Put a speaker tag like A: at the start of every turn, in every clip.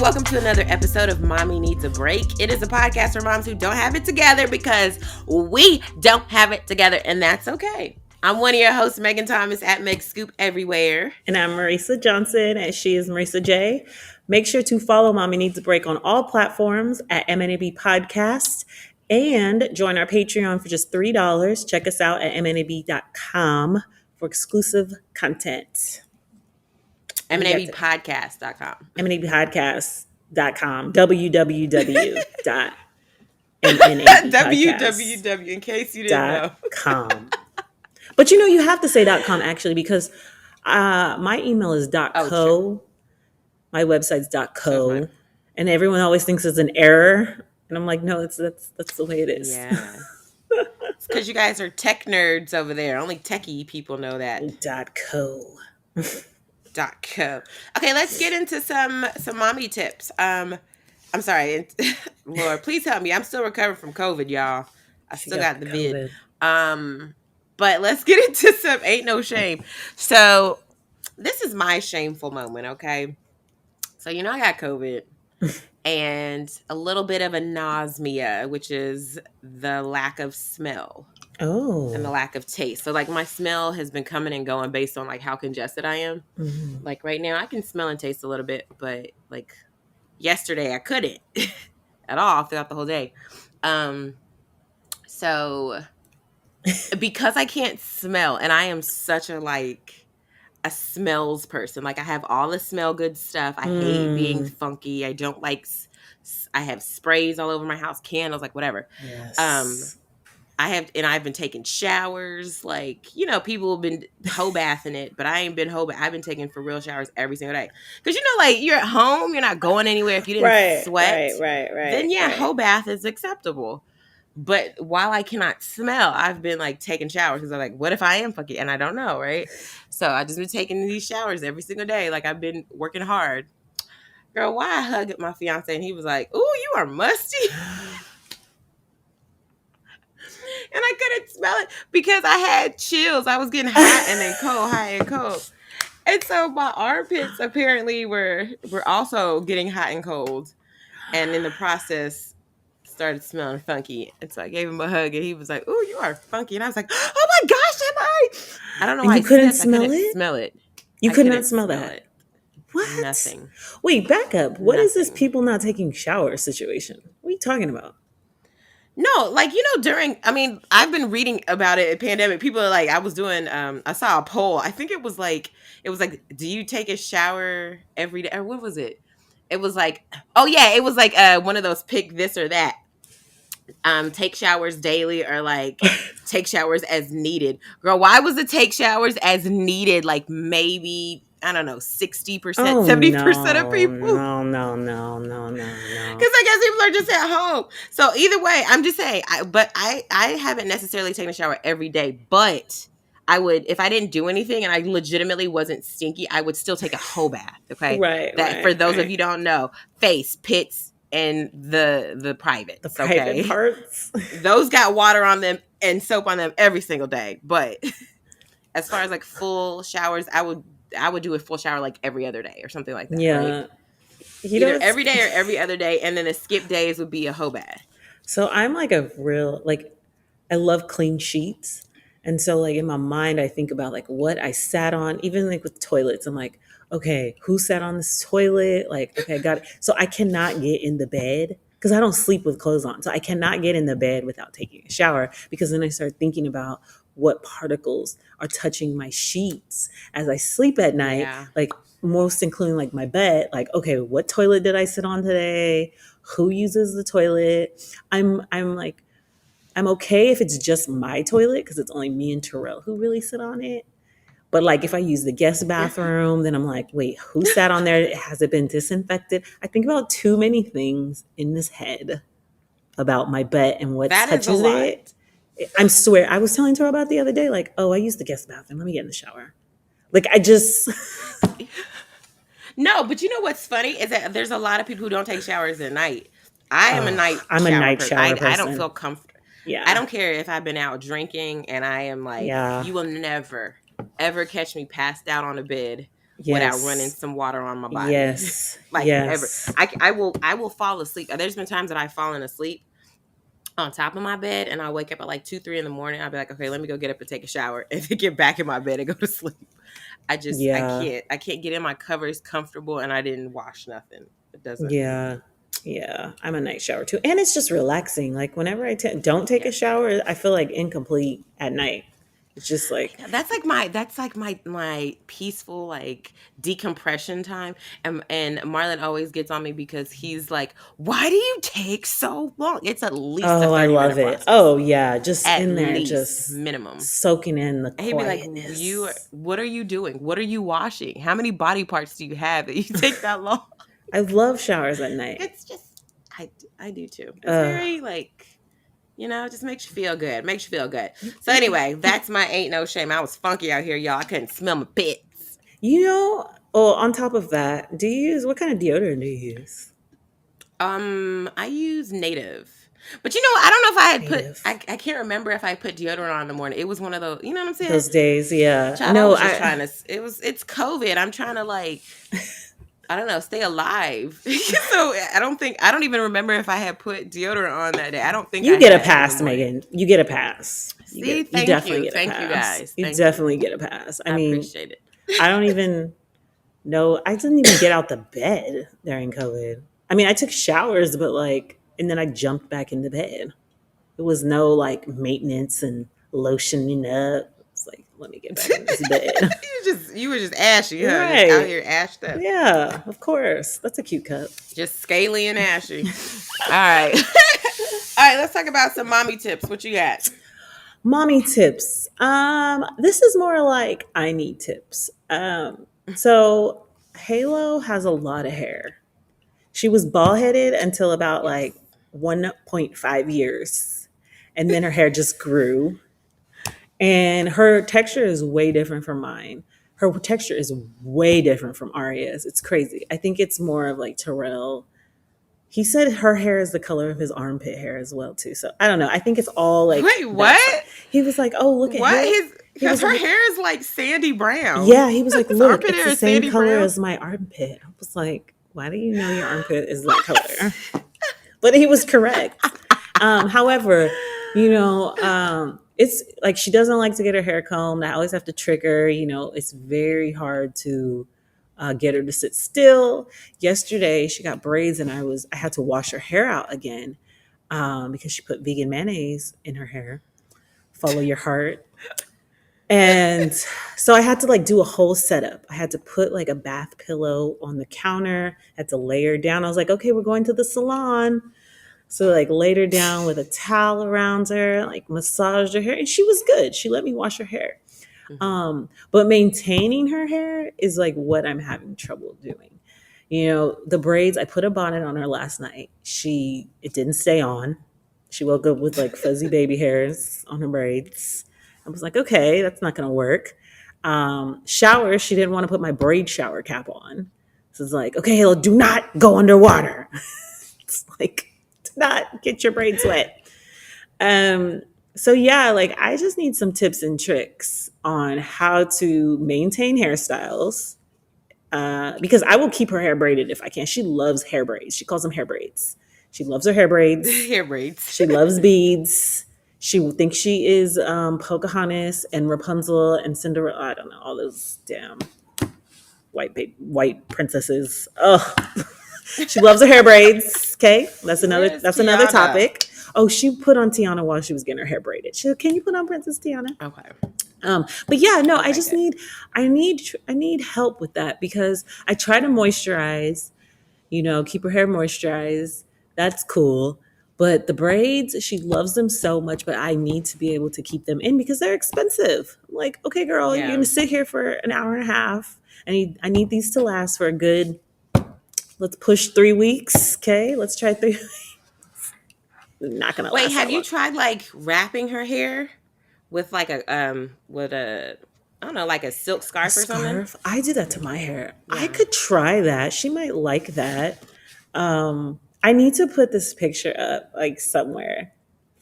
A: and welcome to another episode of Mommy Needs a Break. It is a podcast for moms who don't have it together because we don't have it together, and that's okay. I'm one of your hosts, Megan Thomas at Meg Scoop Everywhere.
B: And I'm Marisa Johnson, and she is Marisa J. Make sure to follow Mommy Needs a Break on all platforms at MNAB Podcast and join our Patreon for just $3. Check us out at mnab.com for exclusive content.
A: MNABpodcast.com.
B: mnabpodcast.com. www.mnabpodcast.com.
A: www, in case you didn't know.
B: But you have to say .com actually because my email is .co.
A: Sure.
B: My website's .co. And everyone always thinks it's an error. And I'm like, no, that's the way it is.
A: Yeah. It's because you guys are tech nerds over there. Only techie people know that.
B: .co.
A: .co. Okay, let's get into some mommy tips. I'm sorry, Lord, please help me. I'm still recovering from COVID, y'all. I still got the vid. But let's get into some ain't no shame. So this is my shameful moment, okay? So I got COVID and a little bit of anosmia, which is the lack of smell.
B: Oh.
A: And the lack of taste. So my smell has been coming and going based on how congested I am.
B: Mm-hmm.
A: Right now I can smell and taste a little bit, but yesterday I couldn't at all throughout the whole day. So because I can't smell, and I am such a smells person. I have all the smell good stuff. I hate being funky. I don't I have sprays all over my house, candles, whatever.
B: Yes.
A: I've been taking showers. People have been hoe bathing it, but I ain't been I've been taking for real showers every single day. Because you're at home, you're not going anywhere if you didn't sweat.
B: Right.
A: Then hoe bath is acceptable. But while I cannot smell, I've been taking showers because I'm what if I am funky? And I don't know, right? So I just been taking these showers every single day. I've been working hard. Girl, why I hugged my fiance and he was like, "Ooh, you are musty." And I couldn't smell it because I had chills. I was getting hot and then cold, hot and cold. And so my armpits apparently were also getting hot and cold. And in the process, started smelling funky. And so I gave him a hug and he was like, "Ooh, you are funky." And I was like, "Oh my gosh, am I?" I don't know why
B: you couldn't smell
A: I couldn't smell it.
B: You could not smell that?
A: It.
B: What?
A: Nothing.
B: Wait, back up. What is this people not taking showers situation? What are you talking about?
A: No, I've been reading about it in pandemic. People are I was doing, I saw a poll. I think it was do you take a shower every day? Or what was it? It was oh yeah, it was one of those pick this or that. Take showers daily or take showers as needed. Girl, why was the take showers as needed maybe, I don't know, 60%, 70% of people?
B: No.
A: Because I guess people are just at home. So either way, I'm just saying, I haven't necessarily taken a shower every day, but I would, if I didn't do anything and I legitimately wasn't stinky, I would still take a hoe bath. Okay.
B: Right.
A: For those of you who don't know, face, pits, and the private.
B: The private parts.
A: Those got water on them and soap on them every single day. But as far as full showers, I would do a full shower every other day or something like that.
B: Yeah.
A: Either every day or every other day, and then the skip days would be a hoe bath.
B: So I'm a real I love clean sheets, and so in my mind I think about what I sat on, even with toilets. I'm okay, who sat on this toilet? Okay, got it. So I cannot get in the bed because I don't sleep with clothes on. So I cannot get in the bed without taking a shower because then I start thinking about what particles are touching my sheets as I sleep at night.
A: Yeah.
B: Most including my bed. Okay, what toilet did I sit on today? Who uses the toilet? I'm okay if it's just my toilet because it's only me and Terrell who really sit on it. But if I use the guest bathroom, then I'm wait, who sat on there? Has it been disinfected? I think about too many things in this head about my butt and what touches it. I swear, I was telling Terrell about it the other day, oh, I used the guest bathroom. Let me get in the shower. I just...
A: No, but you know what's funny is that there's a lot of people who don't take showers at night. I'm a night shower person. I don't feel comfortable.
B: Yeah.
A: I don't care if I've been out drinking and I am you will never, ever catch me passed out on a bed without running
B: Yes.
A: some water on my body.
B: Yes.
A: Like ever.
B: Yes.
A: I will fall asleep. There's been times that I've fallen asleep on top of my bed and I wake up at like 2, 3 in the morning. I'll be like, okay, let me go get up and take a shower and then get back in my bed and go to sleep. I
B: Yeah.
A: can't. I can't get in my covers comfortable and I didn't wash nothing. It doesn't.
B: Yeah. Yeah. I'm a night shower too. And it's just relaxing. Like whenever don't take
A: Yeah.
B: a shower, I feel like incomplete at night. It's just like,
A: Yeah, that's like my peaceful like decompression time. And Marlon always gets on me because he's like, "Why do you take so long? It's at least a
B: oh, I
A: 30-minute
B: love it.
A: process.
B: Oh, yeah. Just
A: At
B: in there,
A: least
B: just
A: minimum."
B: soaking in the
A: And he'd be like,
B: quietness.
A: what are you doing? What are you washing? How many body parts do you have that you take that long?"
B: I love showers at night.
A: It's just I do too. It's
B: Uh,
A: very like, it just makes you feel good. Makes you feel good. So anyway, that's my ain't no shame. I was funky out here, y'all. I couldn't smell my pits.
B: oh, on top of that, what kind of deodorant do you use?
A: I use Native. But I don't know if I had put
B: Native.
A: I can't remember if I put deodorant on in the morning. It was one of those, you know what I'm saying?
B: Those days, yeah.
A: Child, I
B: No,
A: was just trying to it's COVID. I'm trying to like, I don't know, stay alive. So I don't even remember if I had put deodorant on that day. I don't think
B: you
A: I
B: get a
A: had in the
B: pass,
A: morning.
B: Megan. You get a pass.
A: See,
B: You
A: thank
B: definitely
A: you.
B: get a
A: Thank you
B: pass.
A: guys.
B: You
A: Thank you.
B: definitely get a pass. I
A: I
B: mean,
A: appreciate it.
B: I don't even know. I didn't even get out the bed during COVID. I mean, I took showers, but like, and then I jumped back into bed. There was no like maintenance and lotioning up. It's like, let me get back in this bed.
A: You were just ashy, huh? Just out
B: Right.
A: here ashed up.
B: Yeah, of course. That's a cute cup.
A: Just scaly and ashy. All right. All right, let's talk about some mommy tips. What you got?
B: Mommy tips. This is more like I need tips. So Halo has a lot of hair. She was bald headed until about
A: Yes.
B: like 1.5 years. And then her hair just grew. And her texture is way different from mine. Her texture is way different from Arya's. It's crazy. I think it's more of like Terrell. He said her hair is the color of his armpit hair as well too. So I don't know. I think it's all like
A: Wait,
B: that side.
A: what?
B: He was like, "Oh, look at
A: What?
B: Halo." He
A: Because
B: was
A: her
B: like,
A: hair is like sandy brown.
B: yeah, he was like,
A: His
B: "Look,
A: armpit
B: it's
A: hair
B: the
A: is
B: same
A: sandy
B: color
A: brown.
B: as my armpit." I was like, "Why do you know your armpit is that color?" But he was correct. However, it's like she doesn't like to get her hair combed. I always have to trick her. It's very hard to get her to sit still. Yesterday, she got braids, and I had to wash her hair out again because she put vegan mayonnaise in her hair. Follow your heart. And so I had to like do a whole setup. I had to put like a bath pillow on the counter, had to lay her down. I was like, okay, we're going to the salon. So like laid her down with a towel around her, like massaged her hair, and she was good. She let me wash her hair.
A: Mhm.
B: But maintaining her hair is like what I'm having trouble doing. The braids, I put a bonnet on her last night. It didn't stay on. She woke up with like fuzzy baby hairs on her braids. I was like, okay, that's not gonna work. Shower, she didn't want to put my braid shower cap on. So it's like, okay, Halo, do not go underwater. It's like, do not get your braids wet. So yeah, like I just need some tips and tricks on how to maintain hairstyles. Because I will keep her hair braided if I can. She loves hair braids. She calls them hair braids. She loves her hair braids.
A: Hair braids.
B: She loves beads. She thinks she is Pocahontas and Rapunzel and Cinderella. I don't know, all those damn white princesses. Oh, she loves her hair braids. Okay, that's another
A: Where's
B: that's another
A: Tiana?
B: topic. Oh, she put on Tiana while she was getting her hair braided. She said, "Can you put on Princess Tiana?"
A: Okay.
B: But yeah, no,
A: I
B: I
A: like
B: just
A: it.
B: need help with that because I try to moisturize, keep her hair moisturized. That's cool. But the braids, she loves them so much, but I need to be able to keep them in because they're expensive. I'm like, okay, girl, you're
A: Yeah.
B: gonna sit here for an hour and a half. I need these to last for a good, let's push 3 weeks. Okay, let's try 3. Not gonna
A: Wait,
B: last
A: have
B: that
A: you
B: long.
A: tried like wrapping her hair with like with a, I don't know, like a silk
B: A
A: scarf or something?
B: scarf? I do that to my hair. I
A: Yeah.
B: could try that. She might like that. I need to put this picture up like somewhere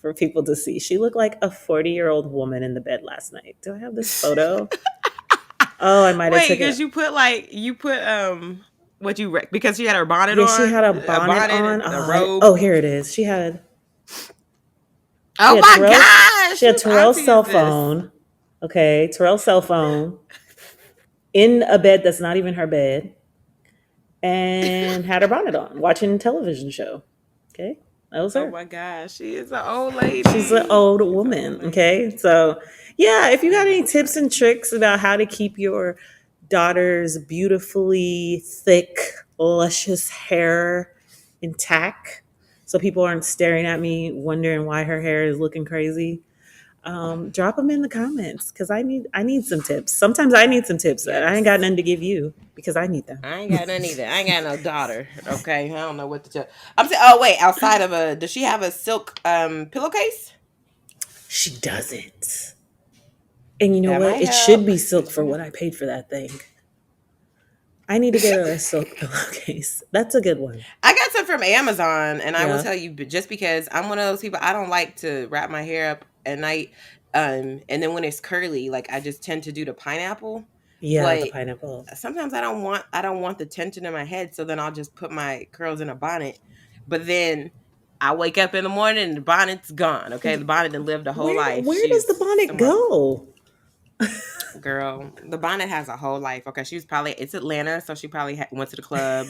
B: for people to see. She looked like a 40-year-old woman in the bed last night. Do I have this photo? Oh, I might have
A: Wait,
B: took
A: because
B: it.
A: you put what you because she had her bonnet
B: Yeah, she
A: on,
B: had a
A: a
B: bonnet
A: bonnet
B: on.
A: and a
B: Oh,
A: robe.
B: here it is. She
A: Oh
B: had
A: my
B: Terrell's
A: gosh,
B: she had
A: whose
B: Terrell's
A: auntie is
B: cell
A: this?
B: phone. Okay, Terrell's cell phone in a bed that's not even her bed, and had her bonnet on, watching a television show. Okay, that was
A: Oh
B: her.
A: my gosh, she is an old
B: She's an
A: lady.
B: old
A: She's an old
B: woman.
A: lady.
B: Okay, so yeah, if you got any
A: That's
B: tips
A: funny.
B: and tricks about how to keep your daughter's beautifully thick, luscious hair intact, so people aren't staring at me wondering why her hair is looking crazy, drop them in the comments because I need some tips. Sometimes I need some tips that I ain't got
A: Yes.
B: nothing to give you because I need them.
A: I ain't got none either. I ain't got no daughter. Okay, I don't know what to tell. I'm saying. Oh wait, outside of does she have a silk pillowcase?
B: She doesn't. And you know
A: That
B: what?
A: might
B: It should
A: help.
B: be silk for what I paid for that thing. I need to get her a silk pillowcase. That's a good one.
A: I got some from Amazon, and I will
B: Yeah.
A: tell you, just because I'm one of those people, I don't like to wrap my hair up at night. And then when it's curly, like I just tend to do the pineapple.
B: Yeah, the
A: But
B: pineapple.
A: sometimes I don't want the tension in my head, so then I'll just put my curls in a bonnet. But then I wake up in the morning and the bonnet's gone. Okay, the bonnet done lived a whole life.
B: Where does the
A: She's
B: bonnet
A: somewhere.
B: go?
A: Girl, the bonnet has a whole life. Okay, she was probably it's Atlanta, so she probably went to the club.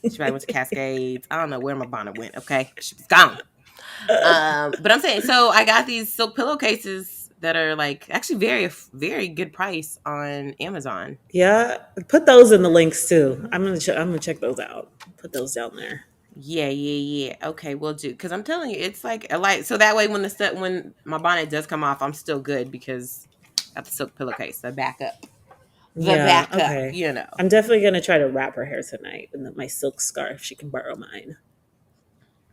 A: She probably went to Cascades. I don't know where my bonnet went. Okay, she was gone. But I'm saying, so I got these silk pillowcases that are like actually very very good price on Amazon.
B: Yeah, put those in the links too. I'm gonna check those out. Put those down there.
A: Yeah, yeah, yeah. Okay, we'll do. Because I'm telling you, it's like a light. So that way, when my bonnet does come off, I'm still good because I got the silk pillowcase, the backup, the
B: Yeah,
A: backup.
B: okay.
A: You know.
B: I'm definitely gonna try to wrap her hair tonight and my silk scarf. She can borrow mine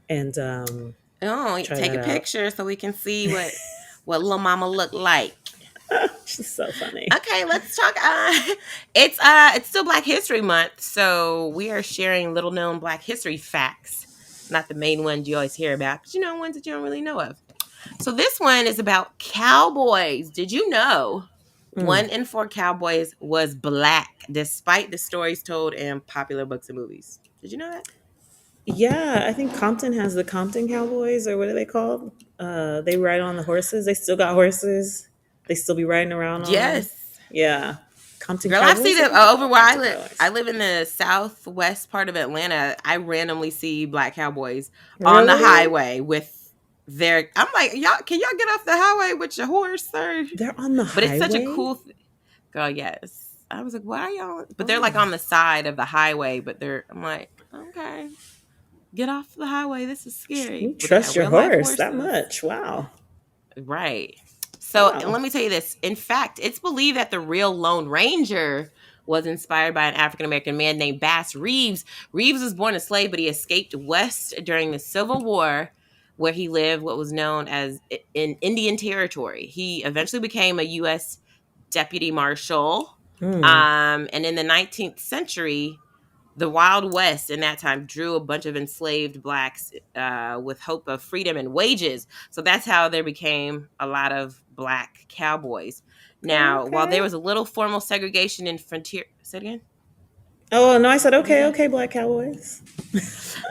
B: and
A: Oh,
B: try
A: take
B: that
A: a
B: out.
A: picture so we can see what little mama look like.
B: She's so funny.
A: Okay, let's talk. It's still Black History Month, so we are sharing little known Black history facts. Not the main ones you always hear about, but ones that you don't really know of. So this one is about cowboys. Did you know
B: Mm.
A: 1 in 4 cowboys was black, despite the stories told in popular books and movies? Did you know that?
B: Yeah, I think Compton has the Compton Cowboys, or what are they called? They ride on the horses. They still got horses. They still be riding around on them.
A: Yes.
B: Yeah, Compton
A: Girl, I've seen
B: Cowboys. I
A: it
B: think they're
A: over
B: called
A: where I
B: Compton
A: live. I
B: Cowboys.
A: live in the southwest part of Atlanta. I randomly see black cowboys on the
B: Really?
A: highway with their. I'm like, y'all, can y'all get off the highway with your horse, sir?
B: They're on the
A: But it's such a
B: highway.
A: cool. Girl, yes. I was like, why are y'all? But they're like
B: Oh,
A: on the side of the highway. But they're. I'm like, okay, get off the highway. This is scary.
B: you
A: But they
B: trust
A: got
B: your
A: real life
B: horse that
A: horses.
B: much? Wow.
A: Right. So
B: Wow.
A: let me tell you this. In fact, it's believed that the real Lone Ranger was inspired by an African American man named Bass Reeves. Reeves was born a slave, but he escaped west during the Civil War, where he lived what was known as in Indian Territory. He eventually became a U.S. deputy marshal.
B: Hmm.
A: And in the 19th century, the Wild West in that time drew a bunch of enslaved blacks with hope of freedom and wages. So that's how there became a lot of black cowboys. Now, while there
B: Okay.
A: was a little formal segregation in frontier, say it again.
B: Oh no, I said
A: What did you
B: okay,
A: say?
B: okay, Black Cowboys.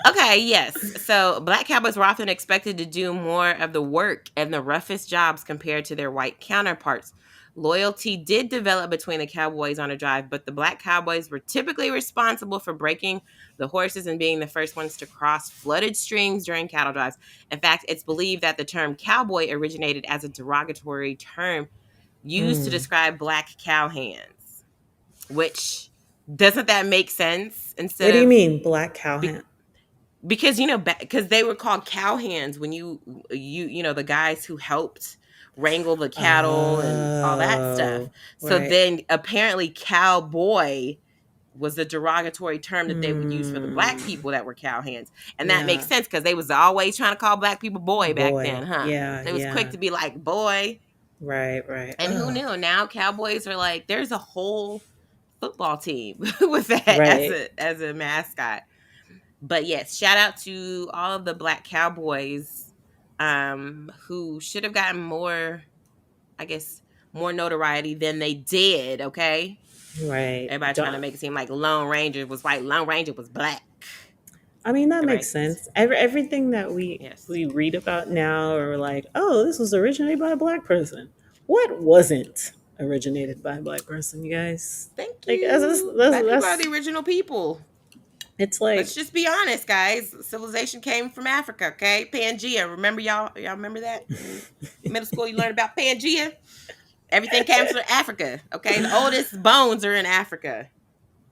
A: Okay, yes. So black cowboys were often expected to do more of the work and the roughest jobs compared to their white counterparts. Loyalty did develop between the cowboys on a drive, but the black cowboys were typically responsible for breaking the horses and being the first ones to cross flooded streams during cattle drives. In fact, it's believed that the term cowboy originated as a derogatory term used to
B: Hmm.
A: describe black cowhands, which doesn't that make sense
B: What
A: instead
B: do you
A: of
B: mean, Black Cowhand?
A: because because they were called cowhands when the guys who helped wrangle the cattle and all that stuff.
B: Oh,
A: So
B: right.
A: then apparently cowboy was the derogatory term that they would use for the black
B: Hmm.
A: people that were cowhands. And that makes
B: Yeah.
A: sense because they was always trying to call black people boy back then,
B: Boy.
A: huh?
B: Yeah.
A: They was quick
B: Yeah.
A: to be like boy.
B: Right. Right.
A: And who
B: Oh.
A: knew? Now cowboys are like there's a whole football team with that
B: Right.
A: as a mascot. But yes, shout out to all of the black cowboys who should have gotten more, I guess, more notoriety than they did, okay?
B: Right.
A: Everybody trying to make it seem like Lone Ranger was white, Lone Ranger was black.
B: I mean, that makes
A: Right.
B: sense. Everything that
A: Yes.
B: we read about now are like, oh, this was originated by a black person. What wasn't originated by a black person, you guys?
A: Thank
B: Like,
A: you. Black people are the original people.
B: it's
A: Let's
B: like,
A: just be honest, guys. Civilization came from Africa, okay? Pangea. Remember y'all? Y'all remember that? In middle school, you learned about Pangea. Everything came from Africa, okay? The oldest bones are in Africa.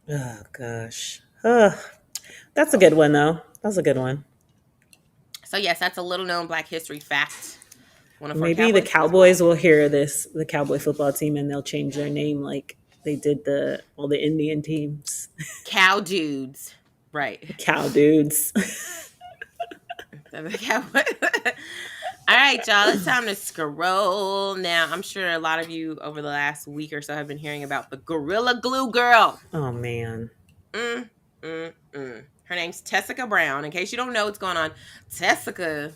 B: oh gosh, that's a
A: So,
B: good one though. That's a good one.
A: so yes, that's a little known Black history fact. One of our
B: Maybe the
A: Cowboys was
B: Cowboys
A: black.
B: will hear this, the Cowboy football team, and they'll change their name like they did the all the Indian teams.
A: Cow dudes. Right.
B: Cow dudes.
A: The Cowboy. All right, y'all. It's time to scroll now. I'm sure a lot of you over the last week or so have been hearing about the Gorilla Glue girl.
B: Oh man.
A: Mm, Her name's Tessica Brown. In case you don't know what's going on, Tessica,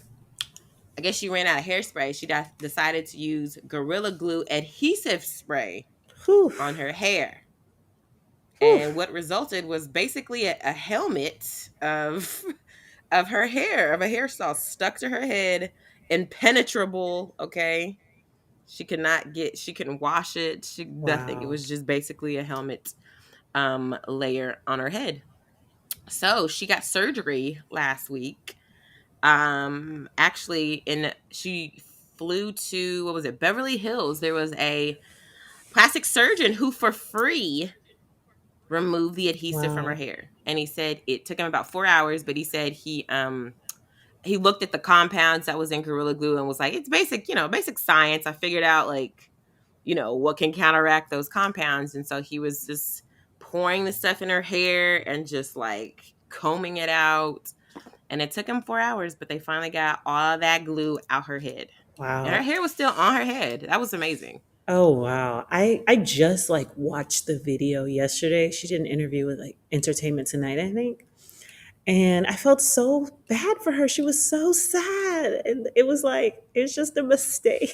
A: I guess she ran out of hairspray. She decided to use Gorilla Glue adhesive spray
B: Whew.
A: on her hair.
B: Whew.
A: And what resulted was basically a helmet of her hair, of a hairstyle stuck to her head, impenetrable, okay? She couldn't wash it, nothing. It
B: Wow.
A: was just basically a helmet layer on her head. So she got surgery last week. Actually, she flew to, what was it, Beverly Hills. There was a plastic surgeon who, for free, removed the adhesive from her
B: Wow.
A: hair. And he said it took him about 4 hours, but he said he looked at the compounds that was in Gorilla Glue and was like, it's basic, basic science. I figured out, like, what can counteract those compounds. And so he was just pouring the stuff in her hair and just like combing it out. And it took him 4 hours, but they finally got all that glue out her head. And her
B: Wow.
A: hair was still on her head. That was amazing.
B: Oh wow. I just like watched the video yesterday. She did an interview with like Entertainment Tonight, I think. And I felt so bad for her. She was so sad. And it was like it's just a mistake.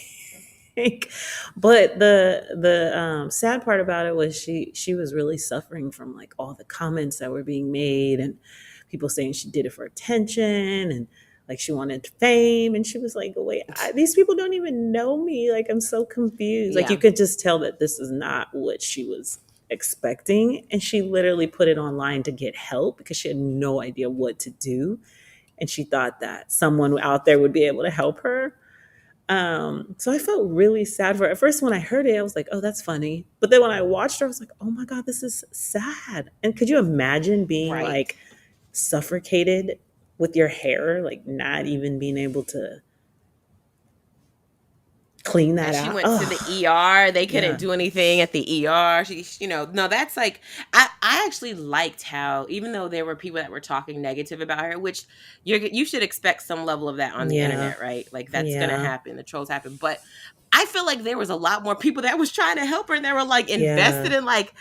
B: But the sad part about it was she was really suffering from like all the comments that were being made and people saying she did it for attention and like she wanted fame and she was like, wait, these people don't even know me, like I'm so confused. Like you
A: Yeah.
B: could just tell that this is not what she was expecting, and she literally put it online to get help because she had no idea what to do, and she thought that someone out there would be able to help her. So I felt really sad for her. At first, when I heard it, I was like, oh, that's funny. But then when I watched her, I was like, oh my God, this is sad. And could you imagine being
A: Right.
B: like suffocated with your hair, like not even being able to clean that
A: And she
B: out?
A: went to the
B: Oh,
A: ER. They
B: yeah.
A: couldn't do anything at the ER. No, that's like, I actually liked how, even though there were people that were talking negative about her, which you should expect some level of that on the
B: Yeah.
A: internet, right? Like that's going to
B: Yeah.
A: happen. The trolls happen. But I feel like there was a lot more people that was trying to help her and they were like invested
B: Yeah.
A: in like, get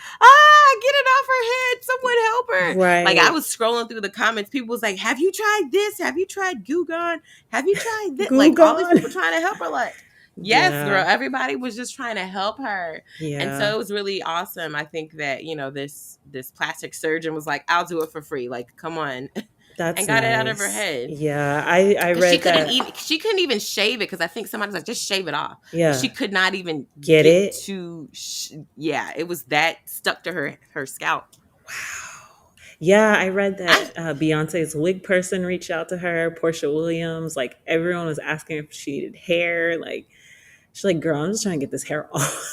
A: it off her head. Someone help her. Like I
B: Right.
A: was scrolling through the comments. People was like, have you tried this? Have you tried Goo Gone? Have you tried this?
B: Goo
A: Like all these
B: gone.
A: people trying to help her. Like, yes, girl.
B: Yeah.
A: Everybody was just trying to help her. And so
B: Yeah.
A: it was really awesome. I think that, this plastic surgeon was like, I'll do it for free. Like, come on. And
B: That's
A: got it out of her
B: nice.
A: head.
B: Yeah. I
A: Because
B: read that.
A: she couldn't even shave it because I think somebody's like, just shave it off.
B: Yeah.
A: She could not even
B: Get
A: get
B: it?
A: to, yeah, it was that stuck to her scalp.
B: Wow. Yeah, I read
A: I,
B: that Beyonce's wig person reached out to her, Portia Williams. Like everyone was asking if she needed hair. Like she's like, girl, I'm just trying to get this hair off.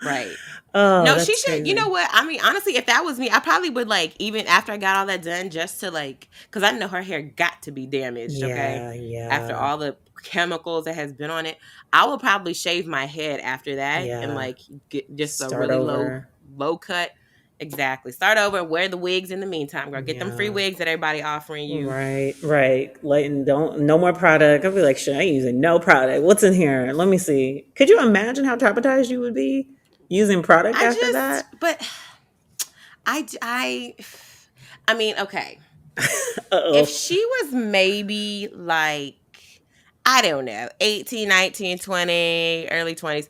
A: right.
B: Oh,
A: No, she
B: that's
A: should. You know
B: crazy.
A: what? I mean, honestly, if that was me, I probably would like even after I got all that done, just to like, because I know her hair got to be damaged. Okay,
B: Yeah,
A: after
B: yeah,
A: all the chemicals that has been on it, I will probably shave my head after that and
B: yeah.
A: like get just a
B: Start
A: really
B: over.
A: low cut. Exactly. Start over. Wear the wigs in the meantime, girl. Get them free
B: Yeah.
A: wigs that everybody offering you.
B: Right, right. Like, don't no more product. I'll be like, shit, I ain't using no product. What's in here? Let me see. Could you imagine how traumatized you would be using product after that?
A: But I, I mean, okay.
B: Uh
A: If
B: oh.
A: she was maybe like, I don't know, 18, 19, 20, early 20s,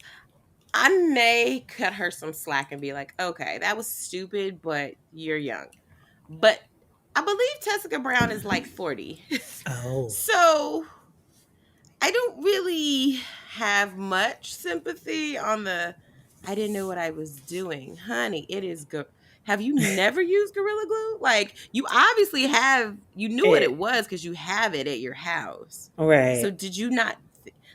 A: I may cut her some slack and be like, okay, that was stupid, but you're young. But I believe Tessica Brown is like 40.
B: Oh,
A: So I don't really have much sympathy on the I didn't know what I was doing. Honey, it is good. Have you never used Gorilla Glue? Like, you obviously have, you knew what it
B: it
A: was because you have it at your house. So
B: right,
A: did you not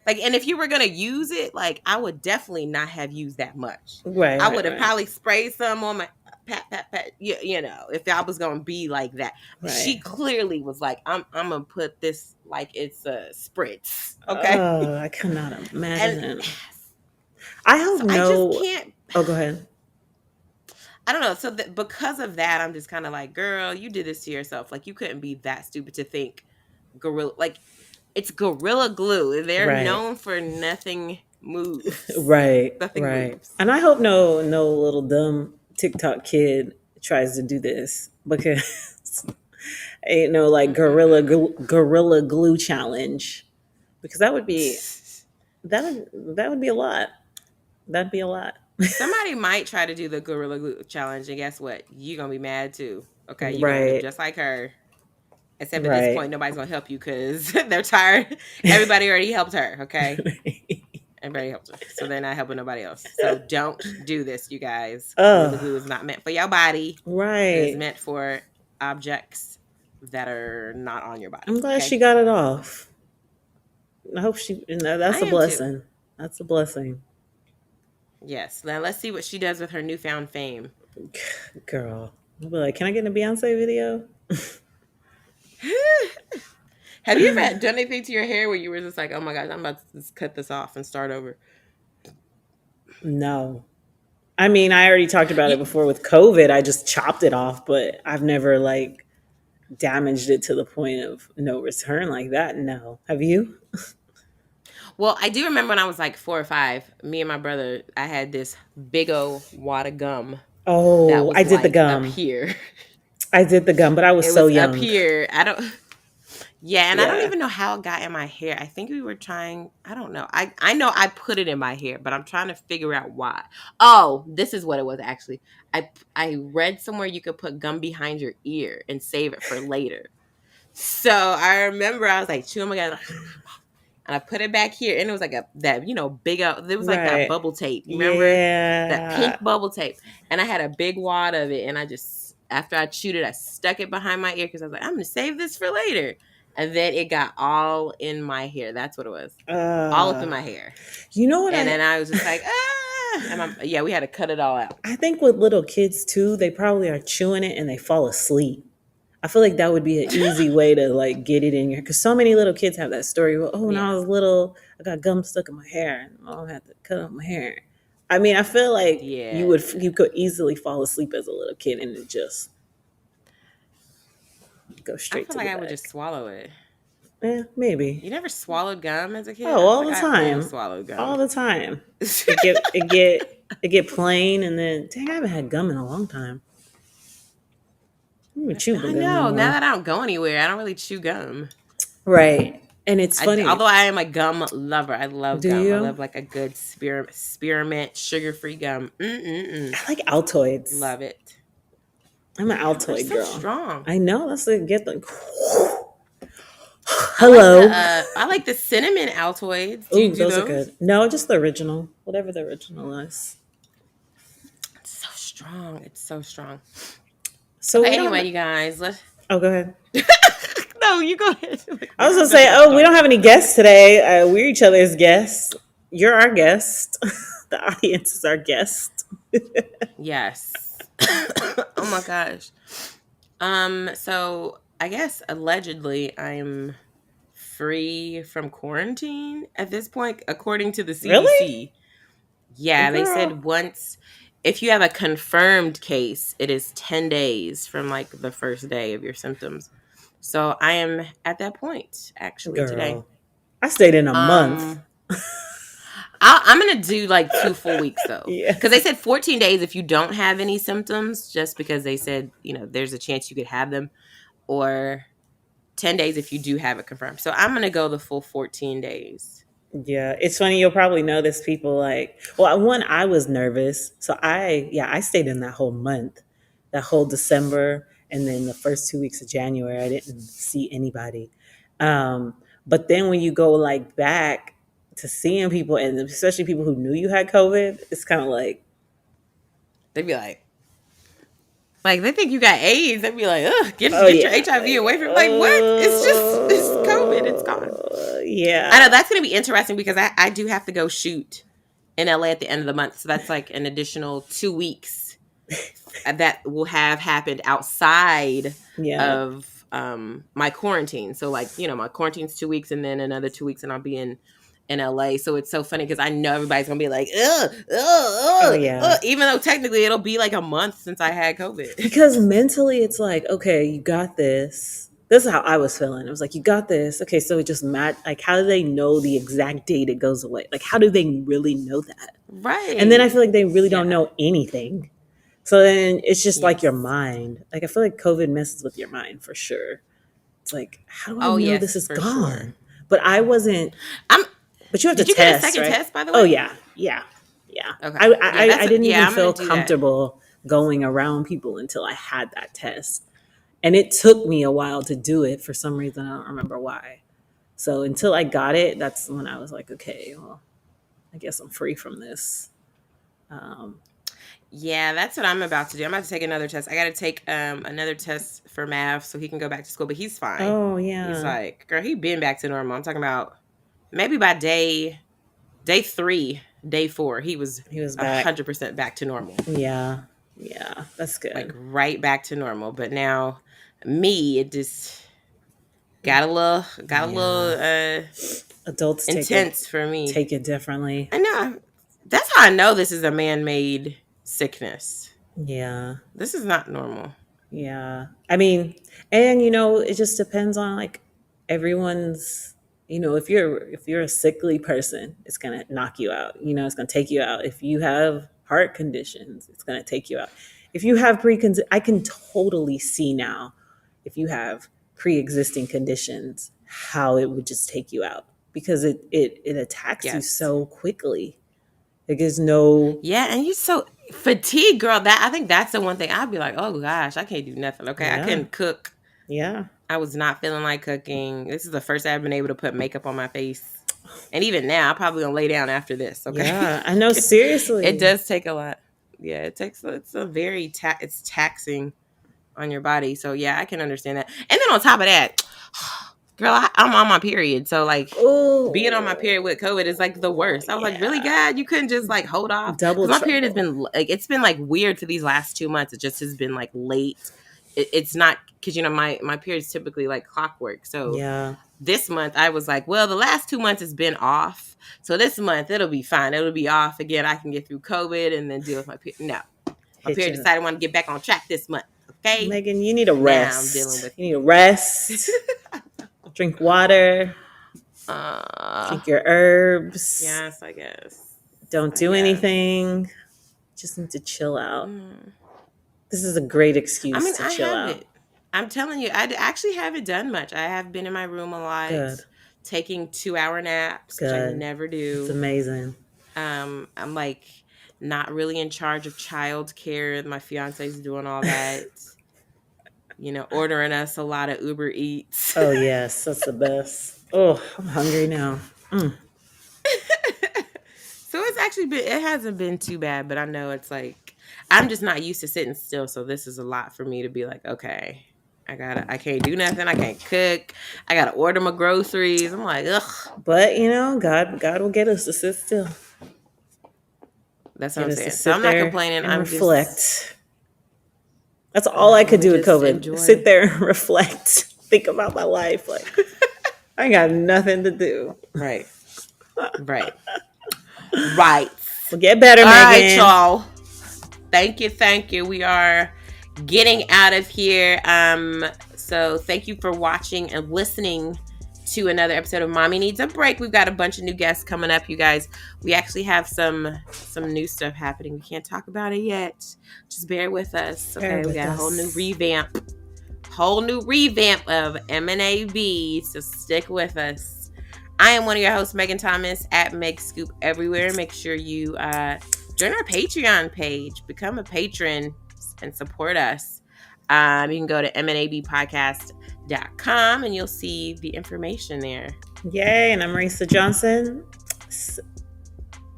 A: like, and if you were gonna use it, like, I would definitely not have used that much.
B: right,
A: I
B: right,
A: would have
B: right,
A: probably sprayed some on my pat pat pat. You know, if I was gonna be like that. She
B: right.
A: clearly was like, I'm gonna put this like it's a spritz, okay?
B: Oh, I cannot
A: And
B: imagine. I
A: so
B: have
A: I just
B: no.
A: can't.
B: Oh, go ahead.
A: I don't know. So that because of that, I'm just kind of like, girl, you did this to yourself. Like, you couldn't be that stupid to think gorilla. Like, it's Gorilla Glue. They're
B: Right,
A: known for nothing moves.
B: right,
A: Nothing
B: right.
A: moves.
B: And I hope no little dumb TikTok kid tries to do this because ain't no like
A: Mm-mm-mm.
B: gorilla glue challenge because that would be a lot. That'd be a lot.
A: Somebody might try to do the Gorilla Glue challenge, and guess what? You're gonna be mad too. Okay, you're gonna end up
B: Right,
A: just like her. Except at this
B: right.
A: point, nobody's gonna help you because they're tired. Everybody already helped her. Okay, everybody helped her, so they're not helping nobody else. So don't do this, you guys. Gorilla
B: Oh,
A: Glue is not meant for your body. It is
B: right.
A: meant for objects that are not on your body.
B: I'm glad
A: Okay,
B: she got it off. I hope
A: I
B: that's a
A: am too.
B: blessing. That's a blessing.
A: Yes. Now let's see what she does with her newfound fame.
B: Girl. I'll be like, can I get in a Beyonce video?
A: Have you ever done anything to your hair where you were just like, oh my gosh, I'm about to just cut this off and start over?
B: No. I mean, I already talked about it
A: You,
B: before with COVID. I just chopped it off, but I've never like damaged it to the point of no return like that. No. Have you?
A: well, I do remember when I was like 4 or 5, me and my brother, I had this big old wad of gum that
B: Oh, I
A: was
B: did the
A: like up
B: gum.
A: here.
B: I did the gum, but I was
A: It
B: so
A: was up
B: young.
A: here. I don't, yeah, and I don't
B: Yeah.
A: even know how it got in my hair. I think we were trying, I don't know. I know I put it in my hair, but I'm trying to figure out why. Oh, this is what it was actually. I read somewhere you could put gum behind your ear and save it for later. So I remember I was like chewing my gum, and I put it back here, and it was like a that big. It was like that
B: Right.
A: bubble tape. You remember that
B: Yeah.
A: pink bubble tape? And I had a big wad of it, and I just after I chewed it, I stuck it behind my ear because I was like, I'm gonna save this for later. And then it got all in my hair. That's what it was, all up in
B: Uh,
A: my hair.
B: you know what
A: And then I was just like, ah, and yeah, we had to cut it all out.
B: I think with little kids too, they probably are chewing it and they fall asleep. I feel like that would be an easy way to like get it in your because so many little kids have that story. Well, oh, when I
A: Yes,
B: was little, I got gum stuck in my hair and mom had to cut off my hair. I mean, I feel like
A: yeah.
B: you could easily fall asleep as a little kid and it just go
A: I
B: straight
A: feel
B: to
A: like
B: the
A: I would just
B: back.
A: swallow it.
B: Yeah, maybe.
A: You never swallowed gum as a kid?
B: Oh,
A: I feel
B: all
A: like
B: the
A: I always
B: time,
A: swallowed
B: all
A: gum.
B: the time. It get plain and then dang, I haven't had gum in a long time. I don't even chew
A: I
B: gum
A: know. Now
B: anymore.
A: that I don't go anywhere, I don't really chew gum.
B: Right, and it's funny.
A: Although I am a gum lover, I love
B: Do
A: gum. I
B: you?
A: love like a good spearmint sugar-free gum. Mm-mm-mm.
B: I like Altoids.
A: Love it.
B: I'm an
A: They're
B: Altoid
A: so
B: girl.
A: strong.
B: I know that's the get the.
A: I like the
B: Hello.
A: I like the cinnamon Altoids. Do you
B: Ooh,
A: do
B: those are
A: those?
B: good. No, just the original. Whatever the original is.
A: It's so strong. It's so strong.
B: So
A: Okay,
B: we don't
A: anyway,
B: have.
A: you guys, let's.
B: Oh, go ahead.
A: No, you go ahead.
B: I was
A: I
B: gonna
A: know
B: say,
A: you got
B: oh, we don't
A: thoughts.
B: have any guests today. We're each other's guests. You're our guest. The audience is our guest.
A: Yes. Oh my gosh. So I guess allegedly I'm free from quarantine at this point, according to the
B: Really,
A: CDC. Yeah, they
B: girl?
A: said once if you have a confirmed case, it is 10 days from like the first day of your symptoms. So I am at that point actually today.
B: Girl, I stayed in a month.
A: Um, I'm gonna do like 2 full weeks though,
B: Yeah.
A: because they said 14 days if you don't have any symptoms, just because they said there's a chance you could have them, or 10 days if you do have it confirmed. So I'm gonna go the full 14 days.
B: Yeah, it's funny. You'll probably notice people like, well, one, I was nervous. So I stayed in that whole month, that whole December. And then the first 2 weeks of January, I didn't see anybody. Um, but then when you go like back to seeing people, and especially people who knew you had COVID, it's kind of like,
A: They'd be like they think you got AIDS. They'd be like, ugh,
B: oh
A: get your
B: yeah,
A: HIV
B: like,
A: away from. Like what? It's COVID. It's gone. I know
B: yeah,
A: that's gonna be interesting because I do have to go shoot in LA at the end of the month, so that's like an additional 2 weeks that will have happened outside
B: yeah.
A: of my quarantine. So like, my quarantine's 2 weeks and then another 2 weeks and I'll be in LA. So it's so funny because I know everybody's gonna be like, ugh, ugh,
B: Oh
A: ugh,
B: yeah.
A: ugh, even though technically it'll be like a month since I had COVID.
B: Because mentally it's like, okay, you got this. This is how I was feeling. It was like, you got this. Okay, so it just like, how do they know the exact date it goes away? Like, how do they really know that? And then I
A: Right.
B: feel like they really don't
A: Yeah.
B: know anything. So then it's just like your
A: Yes.
B: mind. Like, I feel like COVID messes with your mind for sure. It's like, how do I
A: Oh
B: know this
A: yes,
B: is
A: for sure.
B: gone? But I wasn't,
A: I'm
B: but you have to
A: Did you get a
B: test,
A: second
B: right?
A: test by the
B: Oh,
A: way?
B: yeah. Yeah. Yeah.
A: Okay.
B: I,
A: Yeah,
B: I, I didn't even
A: I'm gonna
B: feel
A: do that.
B: comfortable going around people until I had that test. And it took me a while to do it for some reason. I don't remember why. So until I got it, that's when I was like, okay, well, I guess I'm free from this. Um,
A: Yeah, that's what I'm about to do. I'm about to take another test. I got to take another test for math so he can go back to school, but he's fine.
B: oh,
A: He's
B: yeah.
A: like, girl, he been back to normal. I'm talking about maybe by day 3, day 4, he was
B: He was back.
A: 100% back to normal.
B: Yeah. Yeah. That's
A: Like
B: good.
A: right back to normal. But now me, it just got a little
B: Yeah. Adults
A: intense for me.
B: take it differently.
A: I know. That's how I know this is a man-made sickness.
B: Yeah.
A: This is not normal.
B: Yeah. I mean, and it just depends on like everyone's, if you're a sickly person, it's going to knock you out. It's going to take you out. If you have heart conditions, it's going to take you out. If you have I can totally see now if you have pre-existing conditions how it would just take you out because it attacks you
A: Yes.
B: so quickly. Like there's no
A: Yeah, and you so fatigued, girl. That I think that's the one thing I'd be like, oh gosh, I can't do nothing. Okay, I
B: yeah.
A: couldn't cook.
B: Yeah.
A: I was not feeling like cooking. This is the first time I've been able to put makeup on my face, and even now, I'm probably gonna lay down after this. Okay,
B: Yeah, I know
A: it
B: seriously.
A: does take a lot. Yeah, it takes. It's a very it's taxing on your body. So yeah, I can understand that. And then on top of that, girl, I'm on my period, so like being on my
B: Oh,
A: period with COVID is like the worst. I was like, really,
B: yeah.
A: God, you couldn't just like hold off
B: Double
A: because my period has
B: trouble.
A: been like it's been like weird for these last 2 months. It just has been like late. It's not because my period's typically like clockwork. So
B: Yeah.
A: this month I was like, well, the last 2 months has been off, so this month it'll be fine. It'll be off again. I can get through COVID and then deal with my period. No, my period
B: Hitching.
A: decided I want to get back on track this month. Okay,
B: Megan, you need a
A: now I'm dealing
B: rest.
A: with
B: You need a rest. Drink water. Drink your herbs.
A: yes, I guess.
B: Don't
A: I
B: do
A: guess.
B: anything. Just need to chill out.
A: Mm.
B: This is a great
A: I
B: excuse
A: mean,
B: to
A: I
B: chill
A: have
B: out.
A: it. I'm telling you, I actually haven't done much. I have been in my room a lot,
B: Good.
A: taking 2-hour naps, which I
B: Good.
A: never
B: It's
A: do.
B: amazing.
A: I'm like not really in charge of childcare. My fiance's doing all that. Ordering us a lot of Uber Eats.
B: Oh, yes. That's the best. Oh, I'm hungry now. Mm.
A: So it's actually it hasn't been too bad, but I know it's like I'm just not used to sitting still, so this is a lot for me to be like, okay, I can't do nothing, I can't cook, I gotta order my groceries. I'm like, ugh.
B: But, God will get us to sit still.
A: That's what
B: Get
A: I'm
B: us to
A: saying. So I'm
B: sit
A: not
B: there
A: complaining.
B: and
A: I'm just
B: reflect. That's all I
A: I'm
B: could
A: gonna
B: do with
A: just
B: COVID. Sit
A: enjoy.
B: there and reflect. Think about my life. Like, I ain't got nothing to do.
A: Right. Right. Right.
B: Well, get better,
A: All right,
B: Megan.
A: y'all. Thank you. We are getting out of here. So thank you for watching and listening to another episode of Mommy Needs a Break. We've got a bunch of new guests coming up, you guys. We actually have some new stuff happening. We can't talk about it yet. Just bear with us. Okay, we got a whole new revamp. Of M&AB. So stick with us. I am one of your hosts, Megan Thomas, at Meg Scoop everywhere. Make sure you join our Patreon page, become a patron, and support us. You can go to mnabpodcast.com and you'll see the information there.
B: Yay, and I'm Marisa Johnson.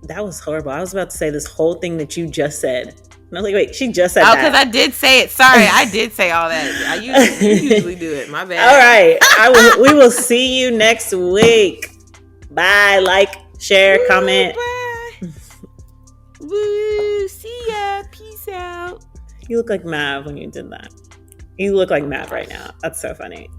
B: That was horrible. I was about to say this whole thing that you just said. And I was like, wait, she just said that.
A: Oh, because I did say it. Sorry, I did say all that. You usually do it. My bad.
B: All right. We will see you next week. Bye. Like, share, comment.
A: Bye. Woo. See ya. Peace out.
B: You look like Mav when you did that. You look like Mav right now. That's so funny.